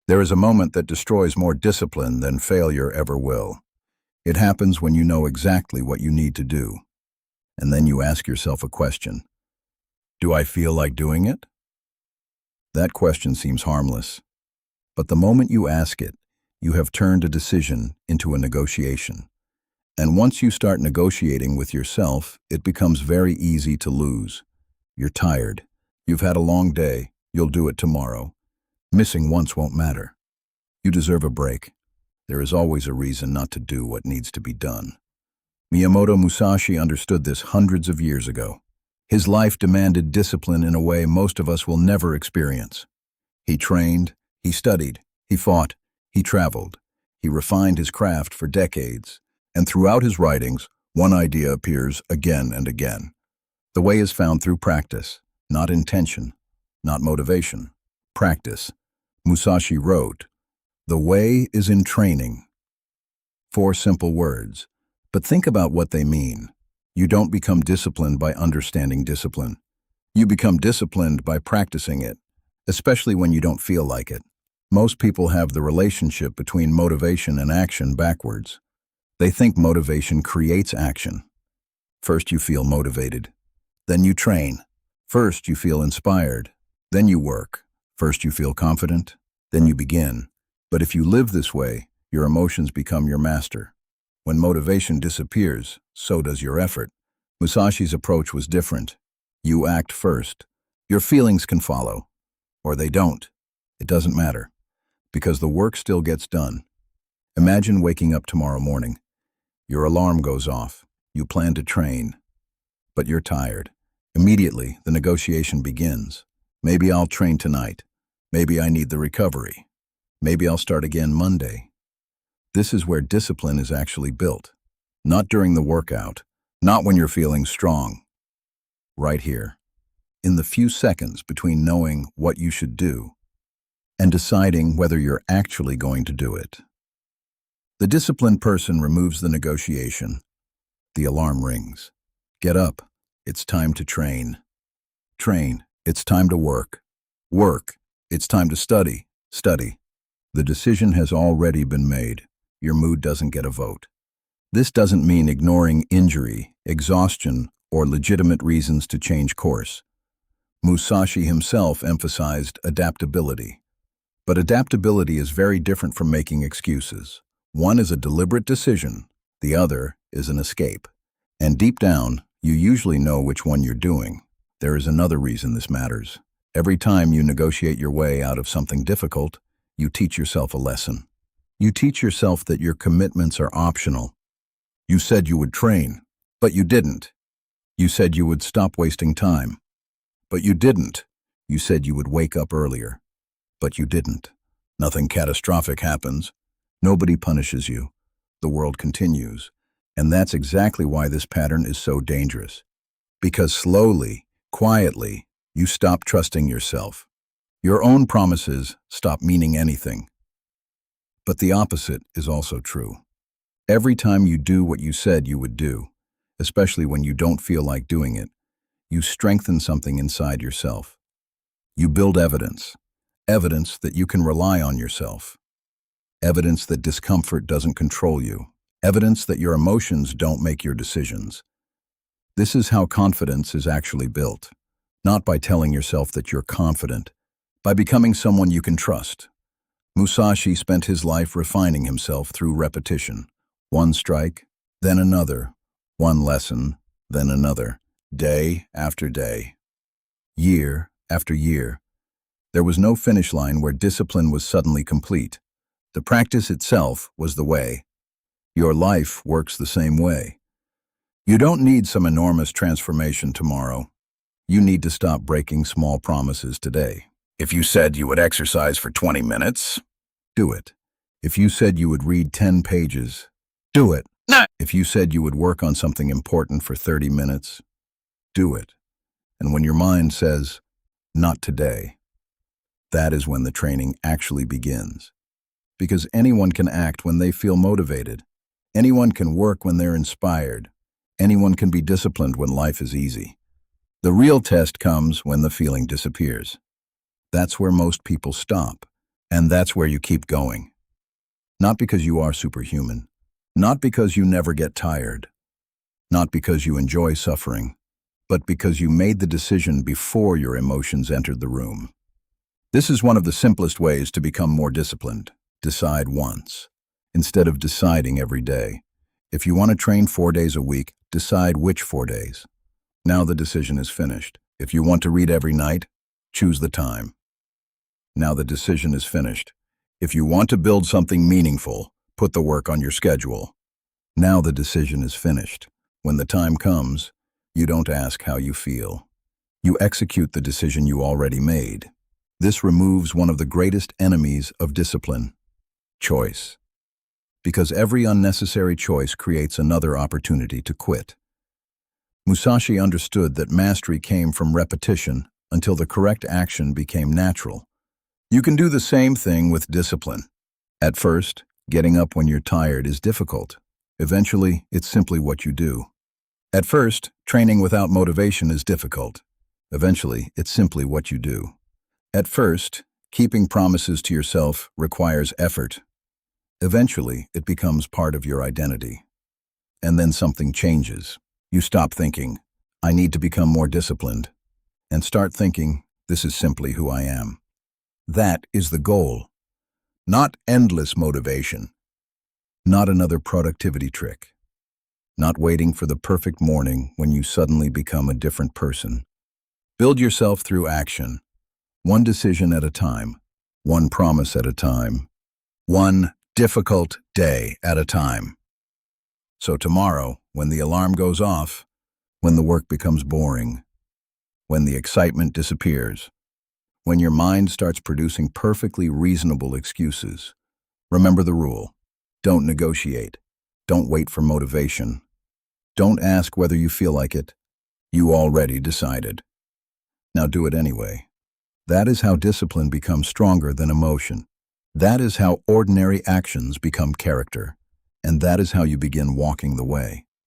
There is a moment that destroys more discipline than failure ever will. It happens when you know exactly what you need to do, and then you ask yourself a question. Do I feel like doing it? That question seems harmless, but the moment you ask it, you have turned a decision into a negotiation. And once you start negotiating with yourself, it becomes very easy to lose. You're tired. You've had a long day. You'll do it tomorrow. Missing once won't matter. You deserve a break. There is always a reason not to do what needs to be done. Miyamoto Musashi understood this hundreds of years ago. His life demanded discipline in a way most of us will never experience. He trained, he studied, he fought, he traveled. He refined his craft for decades, and throughout his writings, one idea appears again and again. The way is found through practice, not intention, not motivation. Practice. Musashi wrote, "The way is in training." 4 simple words, but think about what they mean. You don't become disciplined by understanding discipline. You become disciplined by practicing it, especially when you don't feel like it. Most people have the relationship between motivation and action backwards. They think motivation creates action. First you feel motivated, then you train. First you feel inspired, then you work. First you feel confident, then you begin. But if you live this way, your emotions become your master. When motivation disappears, so does your effort. Musashi's approach was different. You act first. Your feelings can follow, or they don't. It doesn't matter, because the work still gets done. Imagine waking up tomorrow morning. Your alarm goes off. You plan to train, but you're tired. Immediately, the negotiation begins. Maybe I'll train tonight. Maybe I need the recovery. Maybe I'll start again Monday. This is where discipline is actually built. Not during the workout, not when you're feeling strong. Right here, in the few seconds between knowing what you should do and deciding whether you're actually going to do it. The disciplined person removes the negotiation. The alarm rings. Get up. It's time to train. Train. It's time to work. Work. It's time to study. Study. The decision has already been made. Your mood doesn't get a vote. This doesn't mean ignoring injury, exhaustion, or legitimate reasons to change course. Musashi himself emphasized adaptability. But adaptability is very different from making excuses. One is a deliberate decision, the other is an escape. And deep down, you usually know which one you're doing. There is another reason this matters. Every time you negotiate your way out of something difficult, you teach yourself a lesson. You teach yourself that your commitments are optional. You said you would train, but you didn't. You said you would stop wasting time, but you didn't. You said you would wake up earlier, but you didn't. Nothing catastrophic happens. Nobody punishes you. The world continues. And that's exactly why this pattern is so dangerous. Because slowly, quietly, you stop trusting yourself. Your own promises stop meaning anything. But the opposite is also true. Every time you do what you said you would do, especially when you don't feel like doing it, you strengthen something inside yourself. You build evidence. Evidence that you can rely on yourself. Evidence that discomfort doesn't control you. Evidence that your emotions don't make your decisions. This is how confidence is actually built. Not by telling yourself that you're confident, by becoming someone you can trust. Musashi spent his life refining himself through repetition. One strike, then another. One lesson, then another. Day after day. Year after year. There was no finish line where discipline was suddenly complete. The practice itself was the way. Your life works the same way. You don't need some enormous transformation tomorrow. You need to stop breaking small promises today. If you said you would exercise for 20 minutes, do it. If you said you would read 10 pages, do it. No. If you said you would work on something important for 30 minutes, do it. And when your mind says, not today, that is when the training actually begins. Because anyone can act when they feel motivated. Anyone can work when they're inspired. Anyone can be disciplined when life is easy. The real test comes when the feeling disappears. That's where most people stop. And that's where you keep going. Not because you are superhuman. Not because you never get tired. Not because you enjoy suffering. But because you made the decision before your emotions entered the room. This is one of the simplest ways to become more disciplined. Decide once, instead of deciding every day. If you want to train 4 days a week, decide which 4 days. Now the decision is finished. If you want to read every night, choose the time. Now the decision is finished. If you want to build something meaningful, put the work on your schedule. Now the decision is finished. When the time comes, you don't ask how you feel. You execute the decision you already made. This removes one of the greatest enemies of discipline: choice. Because every unnecessary choice creates another opportunity to quit. Musashi understood that mastery came from repetition until the correct action became natural. You can do the same thing with discipline. At first, getting up when you're tired is difficult. Eventually, it's simply what you do. At first, training without motivation is difficult. Eventually, it's simply what you do. At first, keeping promises to yourself requires effort. Eventually, it becomes part of your identity. And then something changes. You stop thinking, "I need to become more disciplined," and start thinking, "This is simply who I am." That is the goal. Not endless motivation. Not another productivity trick. Not waiting for the perfect morning when you suddenly become a different person. Build yourself through action. One decision at a time. One promise at a time. One difficult day at a time. So tomorrow, when the alarm goes off, when the work becomes boring, when the excitement disappears, when your mind starts producing perfectly reasonable excuses, remember the rule. Don't negotiate. Don't wait for motivation. Don't ask whether you feel like it. You already decided. Now do it anyway. That is how discipline becomes stronger than emotion. That is how ordinary actions become character. And that is how you begin walking the way.